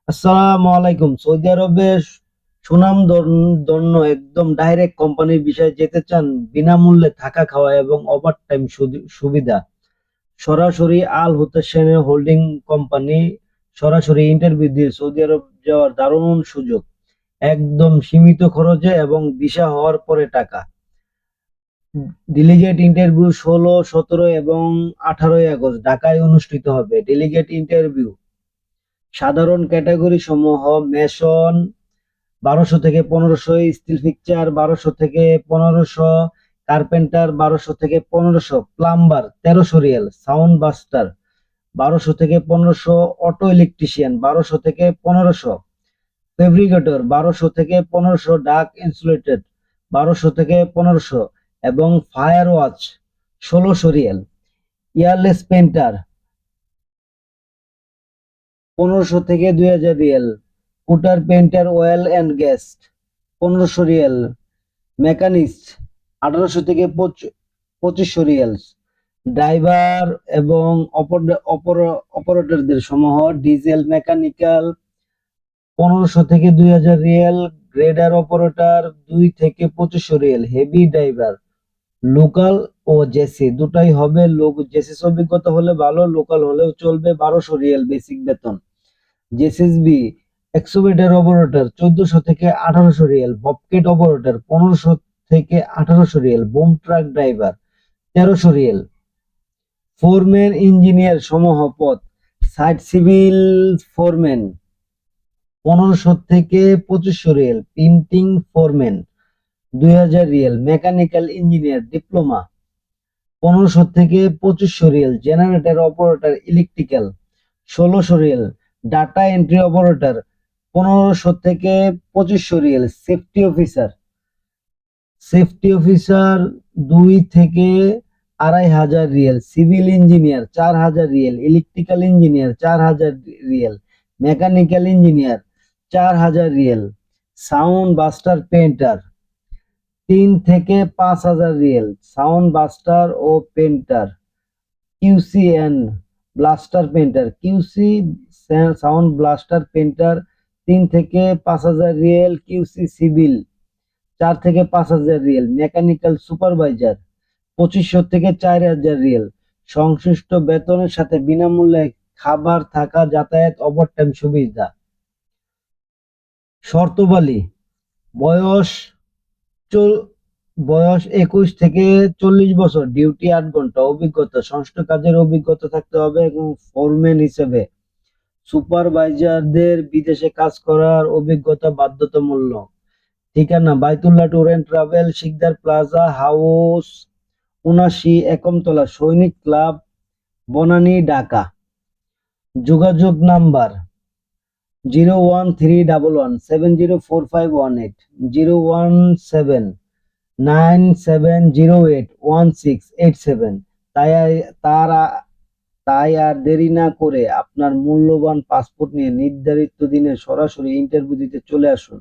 আসসালামু আলাইকুম। সৌদি আরবে সুনামধন্য একদম ডাইরেক্ট কোম্পানির বিষয়ে যেতে চান? বিনামূল্যে থাকা খাওয়া এবং ওভারটাইম সুবিধা। সরাসরি আল হোসেন হোল্ডিং কোম্পানি। সরাসরি ইন্টারভিউ দিয়ে সৌদি আরব যাওয়ার দারুণ সুযোগ। একদম সীমিত খরচে এবং ভিসা হওয়ার পরে টাকা। ডেলিগেট ইন্টারভিউ 16, 17 এবং 18 আগস্ট ঢাকায় অনুষ্ঠিত হবে। ডেলিগেট ইন্টারভিউ সাধারণ ক্যাটাগরি সমূহ: মেসন 1200 থেকে 1500, স্টিল ফিক্সার 1200 থেকে 1500, কার্পেন্টার 1200 থেকে 1500, প্লাম্বার 1300 রিয়াল, সাউন্ড বাস্টার 1200 থেকে 1500, অটো ইলেকট্রিশিয়ান 1200 থেকে 1500, ফেব্রিকেটর 1200 থেকে 1500, ডাক ইনসুলেটেড 1200 থেকে 1500 এবং ফায়ার ওয়াচ 1600 রিয়াল, ইয়ারলেস পেন্টার 1500 থেকে 2000 Real, footer painter oil and gas 1500 Real, machinist 1800 থেকে 2500 রিয়ালস, ড্রাইভার এবং অপারেটরদের সমূহ ডিজেল মেকানিক্যাল 1500 থেকে 2000 রিয়াল, গ্রেডার অপারেটর 2 থেকে 2500 রিয়াল, হেভি ড্রাইভার লোকাল ও জেসি দুটাই হবে। লোক জেসিস অভিজ্ঞতা হলে ভালো, লোকাল হলেও চলবে। 1200 রিয়াল বেসিক বেতন। জেসিসবি এক্সোভেটর অপারেটর 1400 থেকে 1800 রিয়াল, ববকেট অপারেটর 1500 থেকে 1800 Real, broom truck driver 1300 Real, foreman engineer সমূহ পদ: সাইট সিভিল ফোরম্যান 1500 থেকে 2500 Real, printing foreman 2000 Real, mechanical engineer diploma 1500 থেকে 2500 Real, generator operator electrical 1600 Real, data entry operator 1500 থেকে 2500 রিয়াল, সেফটি অফিসার 2 থেকে 2500 Real, civil engineer 4000 Real, electrical engineer 4000 Real, mechanical engineer 4000 Real, sound buster painter 3 থেকে 5000 Real, sound buster ও painter, QC and blaster painter, QC sound blaster painter 3 থেকে 5000 Real, QC civil 4 থেকে 5000 Real, mechanical supervisor 2500 থেকে 4000 Real. সংশ্লিষ্ট বেতনের সাথে বিনামূল্যে খাবার, থাকা, যাতায়াত, ওভারটাইম সুবিধা। শর্তাবলী: বয়স বয়স 21 থেকে 40 বছর, ডিউটি 8 ঘন্টা, অভিজ্ঞতা সংশ্লিষ্ট কাজের অভিজ্ঞতা থাকতে হবে এবং ফোরম্যান হিসেবে সুপারভাইজারদের বিদেশে কাজ করার অভিজ্ঞতা বাধ্যতামূলক। ঠিকানা: Baitullah tour and travel, Sikdar plaza, house 79, একমতলা, সৈনিক ক্লাব, বনানী, ঢাকা। যোগাযোগ নাম্বার: 01311704518, 01797081687। তাই আর দেরি না করে আপনার মূল্যবান পাসপোর্ট নিয়ে নির্ধারিত দিনে সরাসরি ইন্টারভিউ দিতে চলে আসুন।